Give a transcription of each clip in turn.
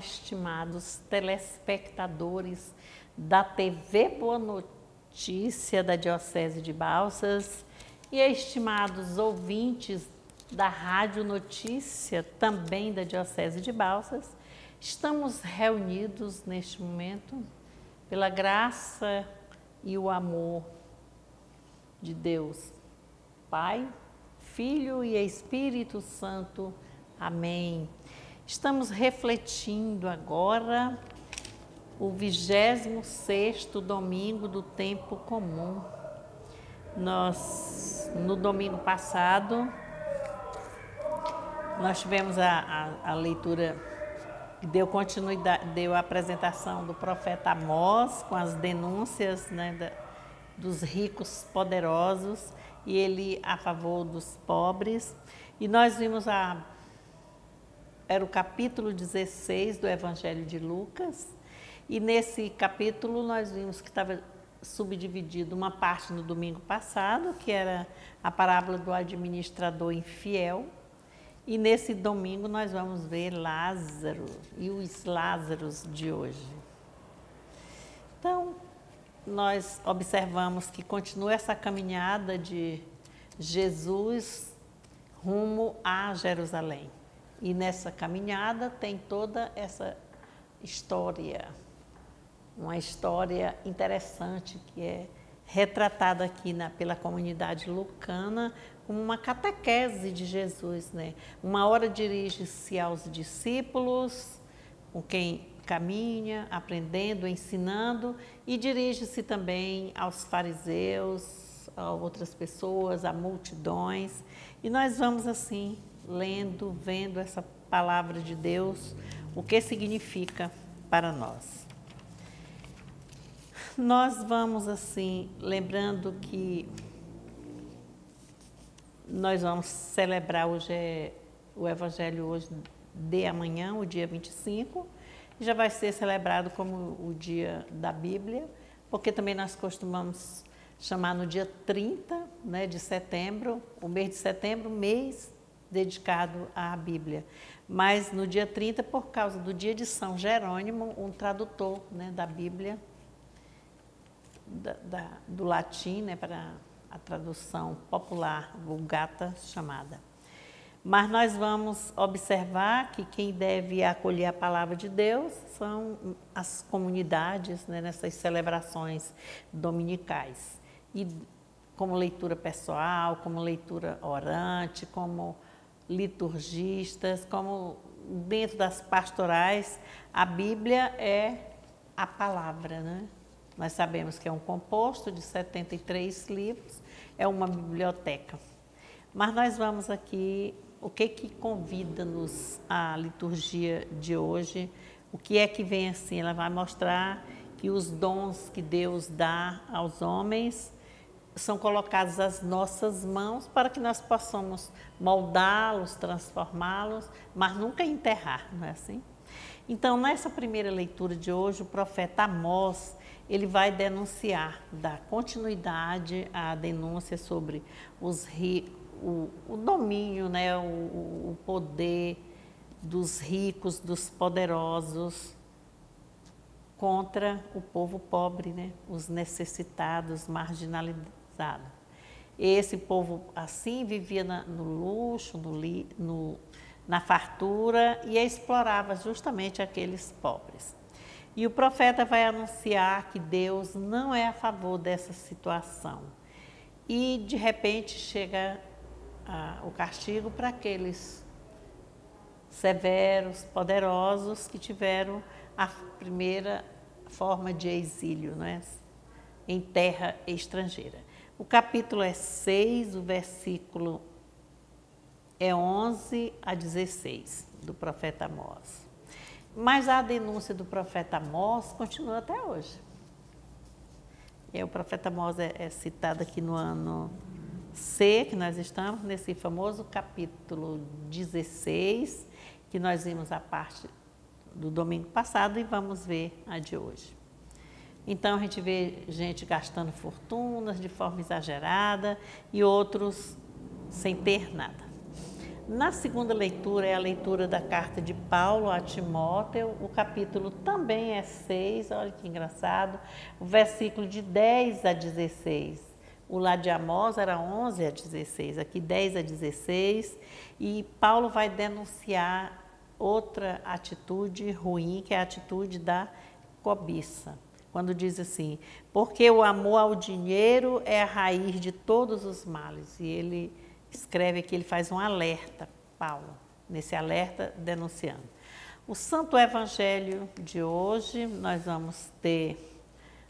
estimados telespectadores da TV Boa Notícia da Diocese de Balsas e estimados ouvintes da Rádio Notícia, também da Diocese de Balsas. Estamos reunidos neste momento pela graça e o amor de Deus, Pai, Filho e Espírito Santo. Amém. Estamos refletindo agora o 26º domingo do tempo comum. No domingo passado, nós tivemos a leitura que deu continuidade, deu a apresentação do profeta Amós com as denúncias, né, dos ricos poderosos e ele a favor dos pobres. E nós vimos era o capítulo 16 do Evangelho de Lucas, e nesse capítulo nós vimos que estava subdividido uma parte no domingo passado, que era a parábola do administrador infiel, e nesse domingo nós vamos ver Lázaro e os Lázaros de hoje. Então, nós observamos que continua essa caminhada de Jesus rumo a Jerusalém. E nessa caminhada tem toda essa história, uma história interessante que é retratada aqui pela comunidade lucana como uma catequese de Jesus, né? Uma hora dirige-se aos discípulos, com quem caminha, aprendendo, ensinando, e dirige-se também aos fariseus, a outras pessoas, a multidões. E nós vamos assim, lendo, vendo essa palavra de Deus, o que significa para nós. Nós vamos assim, lembrando que nós vamos celebrar hoje o Evangelho hoje de amanhã, o dia 25, e já vai ser celebrado como o dia da Bíblia, porque também nós costumamos chamar no dia 30, né, de setembro, o mês de setembro, mês dedicado à Bíblia. Mas no dia 30, por causa do dia de São Jerônimo, um tradutor, né, da Bíblia, do latim, né, para a tradução popular, Vulgata chamada. Mas nós vamos observar que quem deve acolher a palavra de Deus são as comunidades, né, nessas celebrações dominicais. E como leitura pessoal, como leitura orante, como liturgistas, como dentro das pastorais, a Bíblia é a palavra, né? Nós sabemos que é um composto de 73 livros, é uma biblioteca. Mas nós vamos aqui, o que convida-nos a liturgia de hoje? O que é que vem assim? Ela vai mostrar que os dons que Deus dá aos homens são colocados às nossas mãos para que nós possamos moldá-los, transformá-los, mas nunca enterrar, não é assim? Então, nessa primeira leitura de hoje, o profeta Amós, ele vai denunciar, dar continuidade à denúncia sobre o domínio, né, o poder dos ricos, dos poderosos, contra o povo pobre, né, os necessitados, marginalizados. Esse povo assim vivia no luxo, na fartura e explorava justamente aqueles pobres. E o profeta vai anunciar que Deus não é a favor dessa situação. E, de repente, chega o castigo para aqueles severos, poderosos, que tiveram a primeira forma de exílio, não é? Em terra estrangeira. O capítulo é 6, o versículo é 11 a 16, do profeta Amós. Mas a denúncia do profeta Amós continua até hoje. E o profeta Amós é citado aqui no ano C, que nós estamos, nesse famoso capítulo 16, que nós vimos a parte do domingo passado e vamos ver a de hoje. Então, a gente vê gente gastando fortunas de forma exagerada e outros sem ter nada. Na segunda leitura é a leitura da carta de Paulo a Timóteo, o capítulo também é 6, olha que engraçado, o versículo de 10 a 16. O lá de Amós era 11 a 16, aqui 10 a 16, e Paulo vai denunciar outra atitude ruim, que é a atitude da cobiça. Quando diz assim, porque o amor ao dinheiro é a raiz de todos os males. E ele escreve aqui, ele faz um alerta, Paulo, nesse alerta denunciando. O Santo Evangelho de hoje, nós vamos ter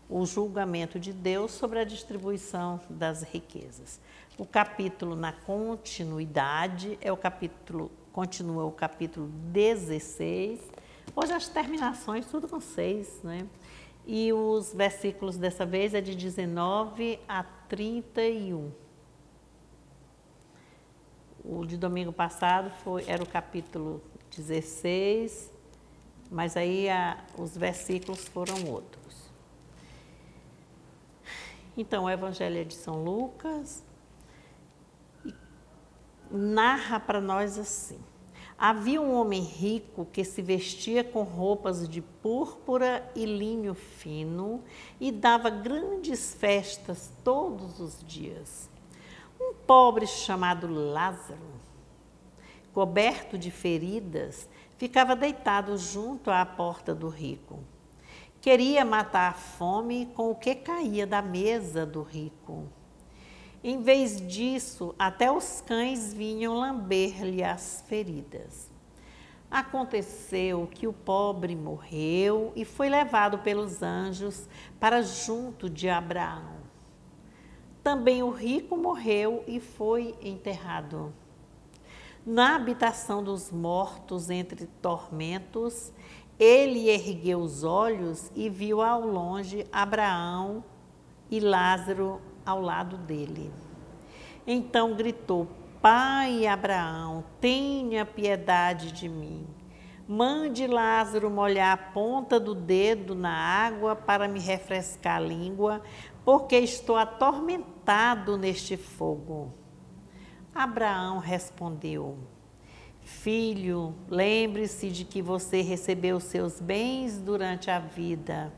o julgamento de Deus sobre a distribuição das riquezas. O capítulo na continuidade é o capítulo, continua o capítulo 16. Hoje as terminações, tudo com 6, né? E os versículos dessa vez é de 19 a 31. O de domingo passado era o capítulo 16, mas aí os versículos foram outros. Então, o Evangelho é de São Lucas e narra para nós assim. Havia um homem rico que se vestia com roupas de púrpura e linho fino e dava grandes festas todos os dias. Um pobre chamado Lázaro, coberto de feridas, ficava deitado junto à porta do rico. Queria matar a fome com o que caía da mesa do rico. Em vez disso, até os cães vinham lamber-lhe as feridas. Aconteceu que o pobre morreu e foi levado pelos anjos para junto de Abraão. Também o rico morreu e foi enterrado. Na habitação dos mortos entre tormentos, ele ergueu os olhos e viu ao longe Abraão e Lázaro ao lado dele. Então gritou: Pai Abraão, tenha piedade de mim. Mande Lázaro molhar a ponta do dedo na água para me refrescar a língua, porque estou atormentado neste fogo. Abraão respondeu: Filho, lembre-se de que você recebeu seus bens durante a vida,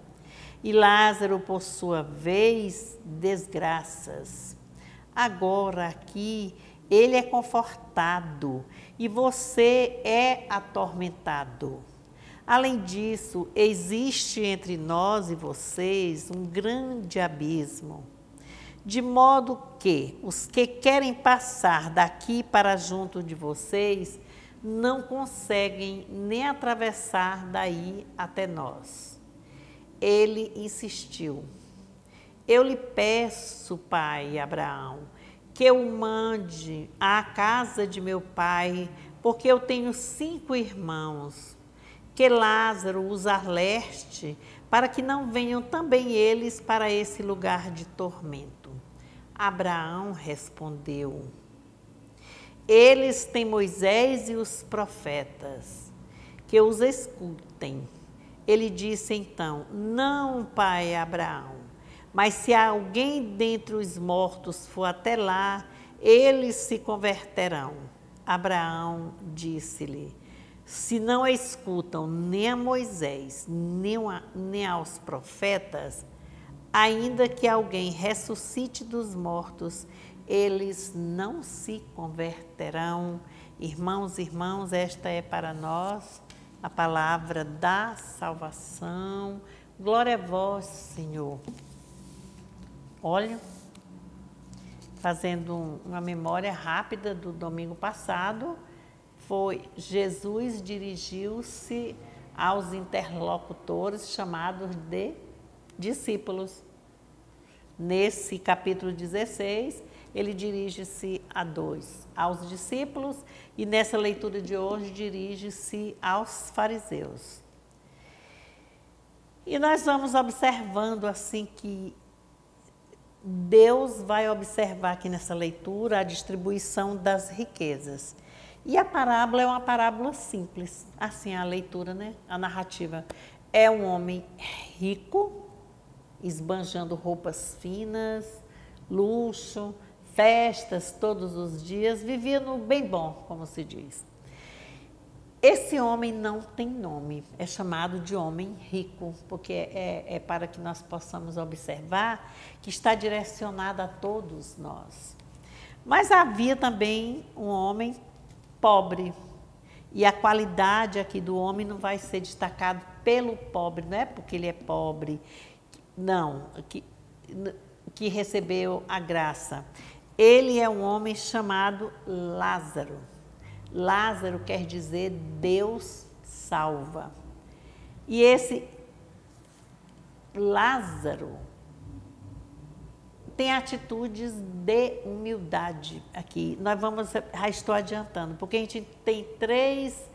e Lázaro, por sua vez, desgraças. Agora aqui ele é confortado e você é atormentado. Além disso, existe entre nós e vocês um grande abismo, de modo que os que querem passar daqui para junto de vocês não conseguem nem atravessar daí até nós. Ele insistiu: Eu lhe peço, pai Abraão, que eu mande à casa de meu pai, porque eu tenho 5 irmãos, que Lázaro os alerte, para que não venham também eles para esse lugar de tormento. Abraão respondeu: Eles têm Moisés e os profetas, que os escutem. Ele disse então: Não, pai Abraão, mas se alguém dentre os mortos for até lá, eles se converterão. Abraão disse-lhe: Se não escutam nem a Moisés, nem aos profetas, ainda que alguém ressuscite dos mortos, eles não se converterão. Irmãos e irmãs, esta é para nós a palavra da salvação. Glória a vós, Senhor. Olha, fazendo uma memória rápida do domingo passado, Jesus dirigiu-se aos interlocutores chamados de discípulos. Nesse capítulo 16, ele dirige-se aos discípulos, e nessa leitura de hoje dirige-se aos fariseus. E nós vamos observando assim que Deus vai observar aqui nessa leitura a distribuição das riquezas. E a parábola é uma parábola simples, assim a leitura, né? A narrativa. É um homem rico, esbanjando roupas finas, luxo, festas todos os dias, vivia no bem bom, como se diz. Esse homem não tem nome, é chamado de homem rico, porque é para que nós possamos observar que está direcionado a todos nós. Mas havia também um homem pobre, e a qualidade aqui do homem não vai ser destacado pelo pobre, não é porque ele é pobre, não, que recebeu a graça. Ele é um homem chamado Lázaro. Lázaro quer dizer Deus salva. E esse Lázaro tem atitudes de humildade aqui. Nós vamos, já estou adiantando, porque a gente tem 3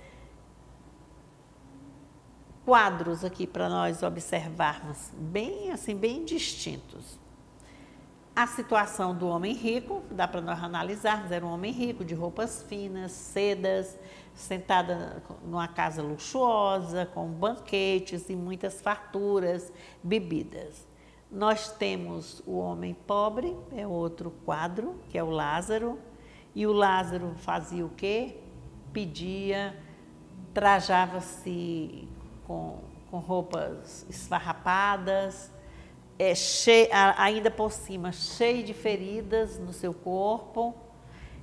quadros aqui para nós observarmos, bem assim, bem distintos. A situação do homem rico, dá para nós analisarmos, era um homem rico, de roupas finas, sedas, sentada numa casa luxuosa, com banquetes e muitas farturas, bebidas. Nós temos o homem pobre, é outro quadro, que é o Lázaro, e o Lázaro fazia o quê? Pedia, trajava-se com roupas esfarrapadas, ainda por cima, cheio de feridas no seu corpo,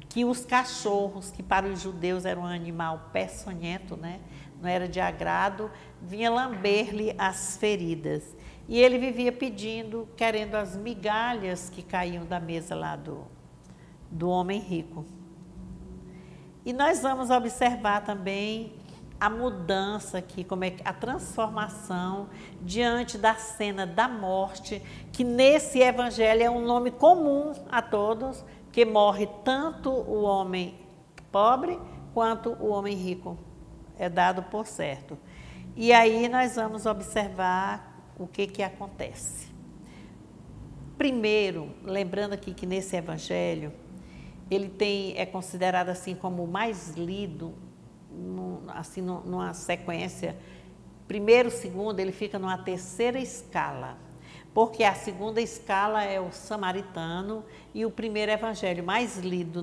que os cachorros, que para os judeus era um animal peçonhento, né? Não era de agrado, vinha lamber-lhe as feridas. E ele vivia pedindo, querendo as migalhas que caíam da mesa lá do homem rico. E nós vamos observar também a mudança aqui, como é a transformação diante da cena da morte, que nesse evangelho é um nome comum a todos, que morre tanto o homem pobre quanto o homem rico, é dado por certo. E aí nós vamos observar o que acontece. Primeiro, lembrando aqui que nesse evangelho, ele é considerado assim como o mais lido, assim, numa sequência, primeiro, segundo, ele fica numa terceira escala, porque a segunda escala é o samaritano e o primeiro evangelho mais lido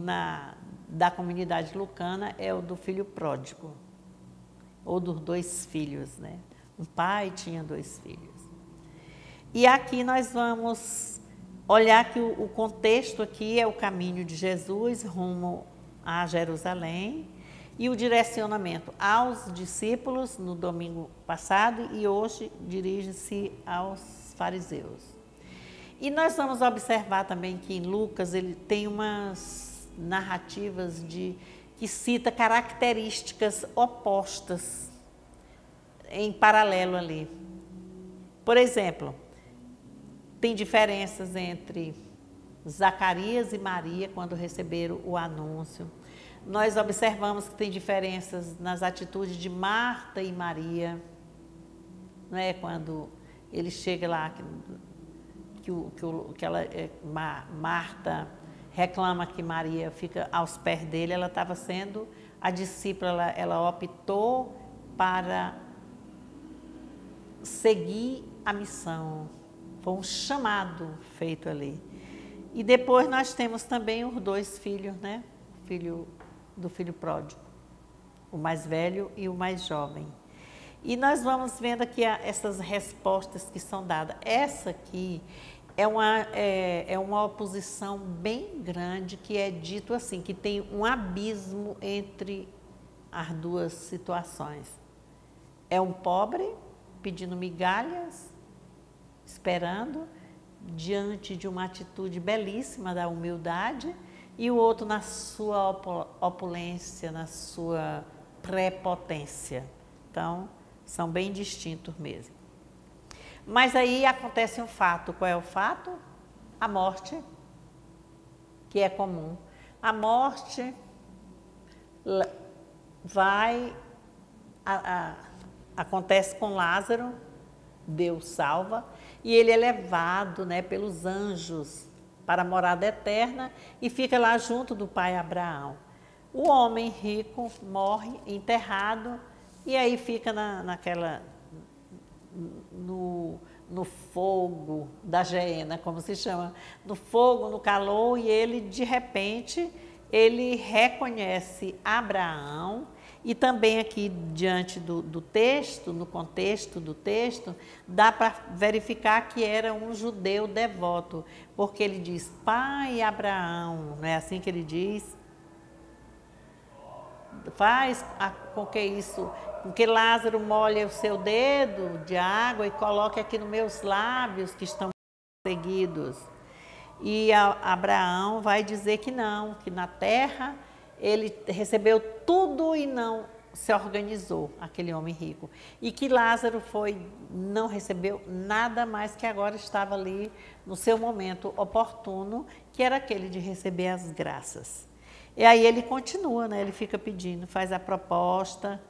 da comunidade lucana é o do filho pródigo, ou dos 2 filhos, né? Um pai tinha 2 filhos. E aqui nós vamos olhar que o contexto aqui é o caminho de Jesus rumo a Jerusalém, e o direcionamento aos discípulos no domingo passado e hoje dirige-se aos fariseus. E nós vamos observar também que em Lucas ele tem umas narrativas que cita características opostas em paralelo ali. Por exemplo, tem diferenças entre Zacarias e Maria quando receberam o anúncio. Nós observamos que tem diferenças nas atitudes de Marta e Maria, não é? Quando ele chega lá, Marta reclama que Maria fica aos pés dele, ela estava sendo a discípula, ela optou para seguir a missão, foi um chamado feito ali. E depois nós temos também os 2 filhos, né? Do filho pródigo, o mais velho e o mais jovem. E nós vamos vendo aqui essas respostas que são dadas. Essa aqui é uma oposição bem grande, que é dito assim, que tem um abismo entre as 2 situações. É um pobre pedindo migalhas, esperando, diante de uma atitude belíssima da humildade, e o outro na sua opulência, na sua prepotência. Então, são bem distintos mesmo. Mas aí acontece um fato. Qual é o fato? A morte, que é comum. A morte acontece com Lázaro, Deus salva, e ele é levado, né, pelos anjos para a morada eterna e fica lá junto do pai Abraão. O homem rico morre no fogo da geena, como se chama, no fogo, no calor, e ele, de repente, ele reconhece Abraão. E também aqui, diante do texto, no contexto do texto, dá para verificar que era um judeu devoto, porque ele diz, pai Abraão, não é assim que ele diz? Faz com que isso, com que Lázaro molhe o seu dedo de água e coloque aqui nos meus lábios que estão seguidos. E Abraão vai dizer que não, que na terra ele recebeu tudo e não se organizou, aquele homem rico. E que Lázaro não recebeu nada mais, que agora estava ali no seu momento oportuno, que era aquele de receber as graças. E aí ele continua, né? Ele fica pedindo, faz a proposta,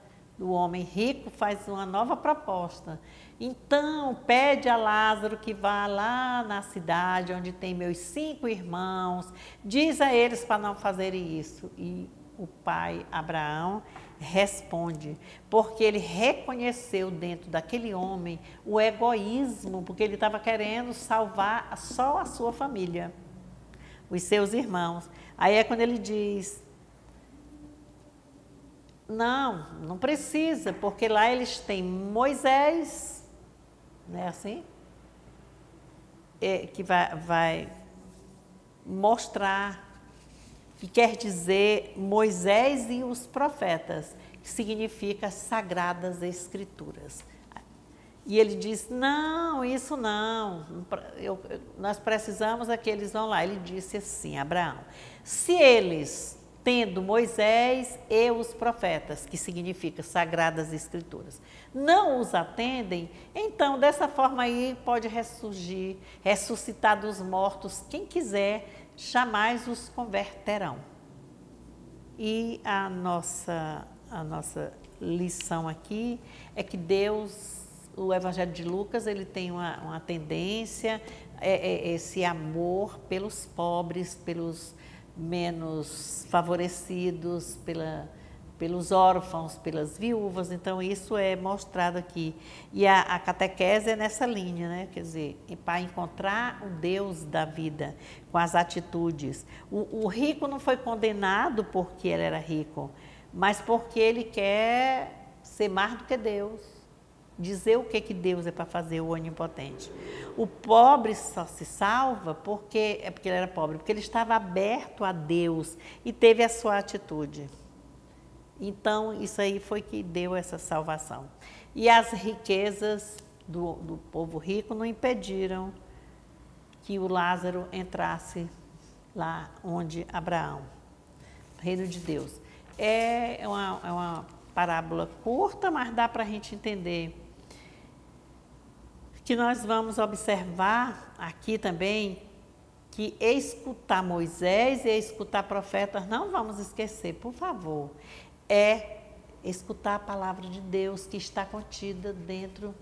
o homem rico faz uma nova proposta. Então, pede a Lázaro que vá lá na cidade onde tem meus 5 irmãos, diz a eles para não fazerem isso. E o pai Abraão responde, porque ele reconheceu dentro daquele homem o egoísmo, porque ele estava querendo salvar só a sua família, os seus irmãos. Aí é quando ele diz, não precisa, porque lá eles têm Moisés, não é assim? Que vai mostrar, que quer dizer Moisés e os profetas, que significa Sagradas Escrituras. E ele diz, não, isso não, nós precisamos é que eles vão lá. Ele disse assim, Abraão, se eles, tendo Moisés e os profetas, que significa Sagradas Escrituras, não os atendem, então dessa forma aí pode ressurgir, ressuscitar dos mortos, quem quiser, jamais os converterão. E a nossa lição aqui é que Deus, o Evangelho de Lucas, ele tem uma tendência, esse amor pelos pobres, pelos menos favorecidos, pelos órfãos, pelas viúvas. Então, isso é mostrado aqui. E a catequese é nessa linha, né? Quer dizer, para encontrar o Deus da vida com as atitudes. O rico não foi condenado porque ele era rico, mas porque ele quer ser mais do que Deus. Dizer o que Deus é para fazer, o onipotente. O pobre só se salva porque ele era pobre, porque ele estava aberto a Deus e teve a sua atitude. Então, isso aí foi que deu essa salvação. E as riquezas do povo rico não impediram que o Lázaro entrasse lá onde Abraão, reino de Deus. É uma parábola curta, mas dá para a gente entender que nós vamos observar aqui também que escutar Moisés e escutar profetas, não vamos esquecer, por favor, é escutar a palavra de Deus que está contida dentro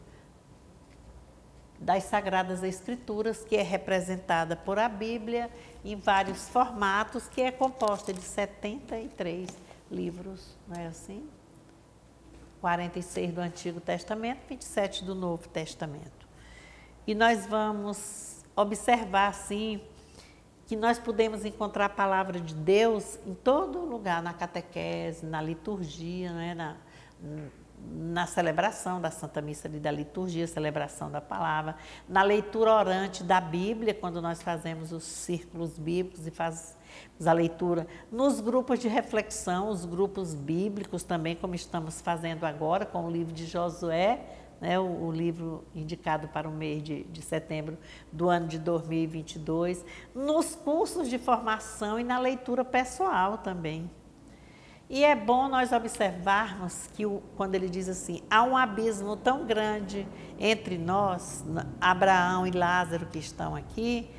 das Sagradas Escrituras, que é representada por a Bíblia em vários formatos, que é composta de 73 livros, não é assim? 46 do Antigo Testamento, 27 do Novo Testamento. E nós vamos observar, assim, que nós podemos encontrar a palavra de Deus em todo lugar, na catequese, na liturgia, não é? Na celebração da Santa Missa da liturgia, celebração da palavra, na leitura orante da Bíblia, quando nós fazemos os círculos bíblicos e fazemos a leitura, nos grupos de reflexão, os grupos bíblicos também, como estamos fazendo agora com o livro de Josué, né, o livro indicado para o mês de setembro do ano de 2022, nos cursos de formação e na leitura pessoal também. E é bom nós observarmos que, quando ele diz assim, há um abismo tão grande entre nós, Abraão e Lázaro que estão aqui,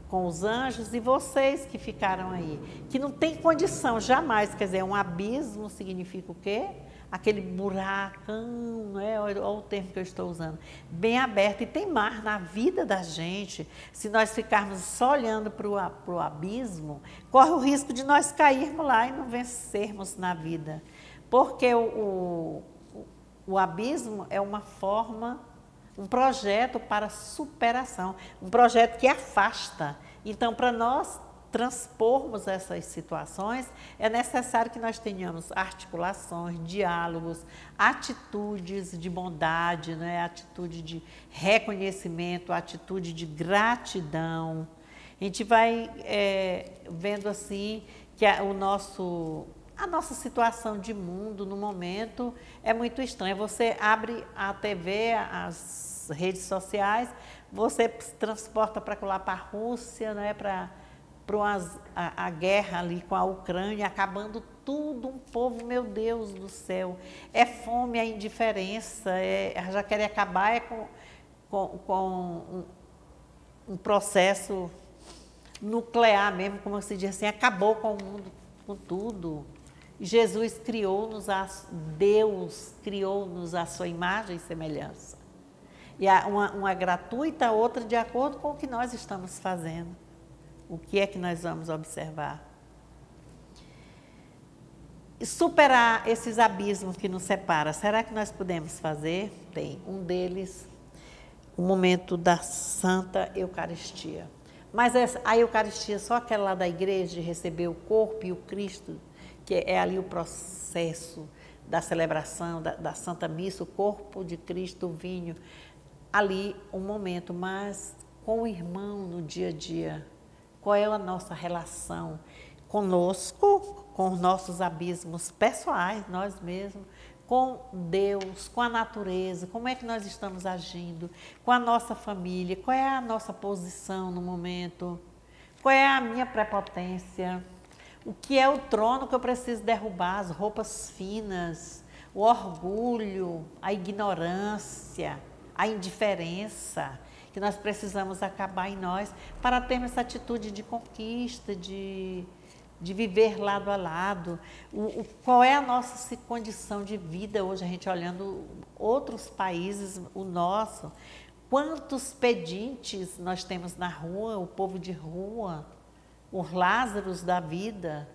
com os anjos, e vocês que ficaram aí, que não tem condição jamais, quer dizer, um abismo significa o quê? Aquele buracão, não é? Olha o termo que eu estou usando, bem aberto, e tem mar na vida da gente. Se nós ficarmos só olhando para o abismo, corre o risco de nós cairmos lá e não vencermos na vida, porque o abismo é uma forma um projeto para superação, um projeto que afasta. Então, para nós transpormos essas situações, é necessário que nós tenhamos articulações, diálogos, atitudes de bondade, né? Atitude de reconhecimento, atitude de gratidão. A gente vai vendo assim que a nossa situação de mundo no momento é muito estranha. Você abre a TV, as redes sociais, você se transporta para lá, para a Rússia, né? Para a guerra ali com a Ucrânia, acabando tudo, um povo, meu Deus do céu, é fome, é indiferença, já querem acabar com um processo nuclear mesmo, como se diz assim, acabou com o mundo, com tudo. Jesus Deus criou-nos a sua imagem e semelhança. E uma gratuita, outra de acordo com o que nós estamos fazendo. O que é que nós vamos observar? E superar esses abismos que nos separam. Será que nós podemos fazer? Tem um deles, o momento da Santa Eucaristia. Mas a Eucaristia, só aquela lá da igreja, de receber o corpo e o Cristo, que é ali o processo da celebração, da Santa Missa, o corpo de Cristo, o vinho, ali um momento, mas com o irmão no dia a dia. Qual é a nossa relação conosco, com os nossos abismos pessoais, nós mesmos, com Deus, com a natureza, como é que nós estamos agindo, com a nossa família, qual é a nossa posição no momento, qual é a minha prepotência, o que é o trono que eu preciso derrubar, as roupas finas, o orgulho, a ignorância, a indiferença, que nós precisamos acabar em nós para termos essa atitude de conquista, de viver lado a lado. Qual é a nossa condição de vida hoje, a gente olhando outros países, o nosso, quantos pedintes nós temos na rua, o povo de rua, os Lázaros da vida,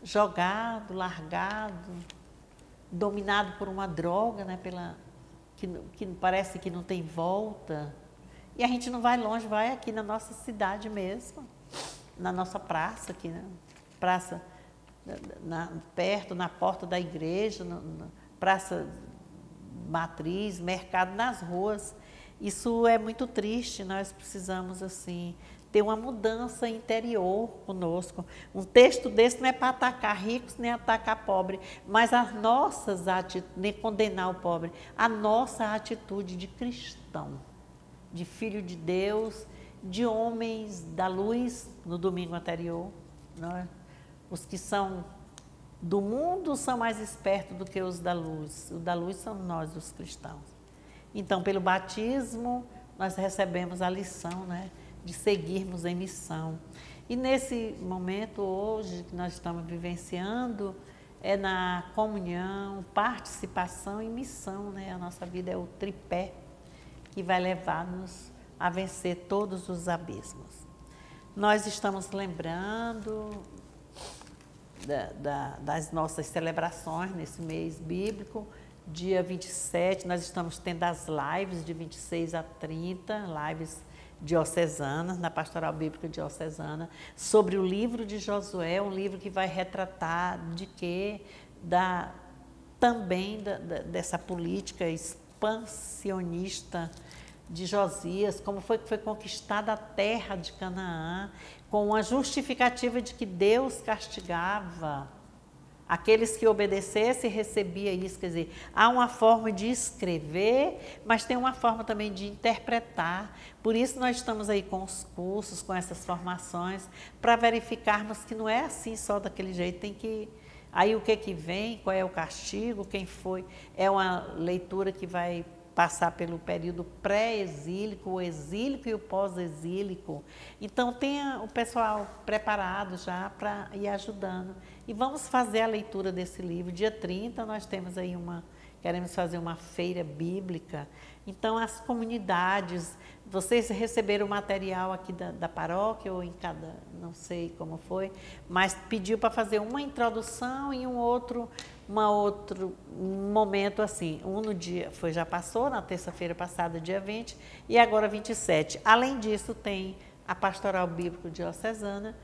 jogado, largado, dominado por uma droga, né, que parece que não tem volta. E a gente não vai longe, vai aqui na nossa cidade mesmo, na nossa praça, aqui, né? Praça perto, na porta da igreja, praça matriz, mercado nas ruas. Isso é muito triste, nós precisamos assim ter uma mudança interior conosco. Um texto desse não é para atacar ricos nem atacar pobres, mas as nossas atitudes, nem condenar o pobre, a nossa atitude de cristão, de filho de Deus, de homens da luz, no domingo anterior. Não é? Os que são do mundo são mais espertos do que os da luz. Os da luz são nós, os cristãos. Então, pelo batismo, nós recebemos a lição, né, de seguirmos em missão. E nesse momento, hoje, que nós estamos vivenciando, é na comunhão, participação e missão, né? A nossa vida é o tripé que vai levar-nos a vencer todos os abismos. Nós estamos lembrando das nossas celebrações nesse mês bíblico. Dia 27, nós estamos tendo as lives de 26 a 30, lives diocesanas, na Pastoral Bíblica Diocesana, sobre o livro de Josué, um livro que vai retratar de quê? Também dessa política expansionista de Josias, como foi que foi conquistada a terra de Canaã, com a justificativa de que Deus castigava aqueles que obedecessem, recebia isso. Quer dizer, há uma forma de escrever, mas tem uma forma também de interpretar. Por isso nós estamos aí com os cursos, com essas formações, para verificarmos que não é assim só daquele jeito, tem que... Aí o que vem, qual é o castigo, quem foi, é uma leitura que vai passar pelo período pré-exílico, o exílico e o pós-exílico. Então, tenha o pessoal preparado já para ir ajudando. E vamos fazer a leitura desse livro. Dia 30, nós temos aí queremos fazer uma feira bíblica. Então, as comunidades, vocês receberam o material aqui da paróquia ou em cada, não sei como foi, mas pediu para fazer uma introdução e um outro outro momento assim, no dia, já passou, na terça-feira passada, dia 20, e agora 27. Além disso, tem a Pastoral Bíblico Diocesana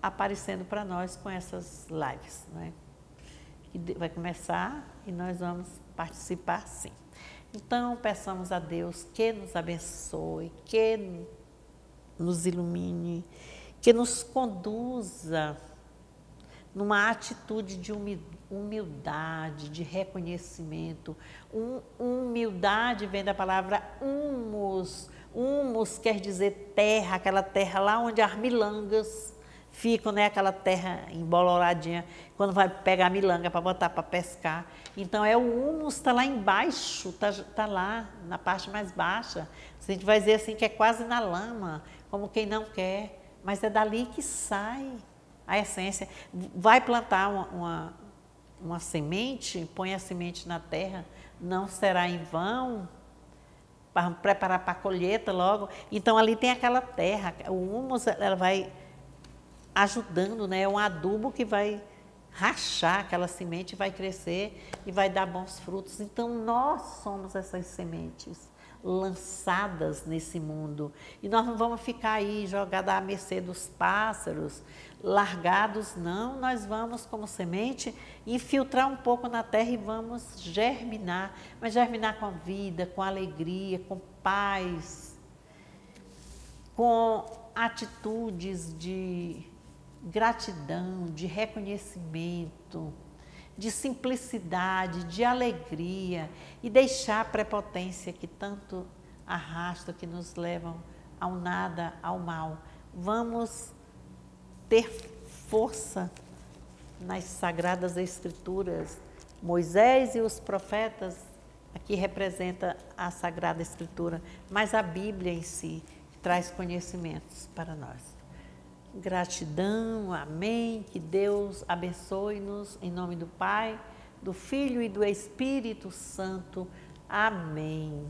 aparecendo para nós com essas lives, né? Que vai começar e nós vamos participar sim. Então, peçamos a Deus que nos abençoe, que nos ilumine, que nos conduza numa atitude de humildade, de reconhecimento. Humildade vem da palavra humus. Humus quer dizer terra, aquela terra lá onde as milangas ficam, né? Aquela terra emboloradinha, quando vai pegar a milanga para botar para pescar. Então, o humus está lá embaixo, tá lá na parte mais baixa. A gente vai dizer assim que é quase na lama, como quem não quer, mas é dali que sai a essência. Vai plantar uma semente, põe a semente na terra, não será em vão, para preparar para a colheita logo. Então, ali tem aquela terra, o humus, ela vai ajudando, né? É um adubo que vai rachar aquela semente, vai crescer e vai dar bons frutos. Então, nós somos essas sementes lançadas nesse mundo. E nós não vamos ficar aí jogados à mercê dos pássaros, largados, não. Nós vamos, como semente, infiltrar um pouco na terra e vamos germinar. Mas germinar com a vida, com alegria, com paz, com atitudes de gratidão, de reconhecimento, de simplicidade, de alegria e deixar a prepotência que tanto arrasta, que nos levam ao nada, ao mal. Vamos ter força nas Sagradas Escrituras. Moisés e os profetas aqui representa a Sagrada Escritura, mas a Bíblia em si traz conhecimentos para nós. Gratidão, amém, que Deus abençoe-nos em nome do Pai, do Filho e do Espírito Santo, amém.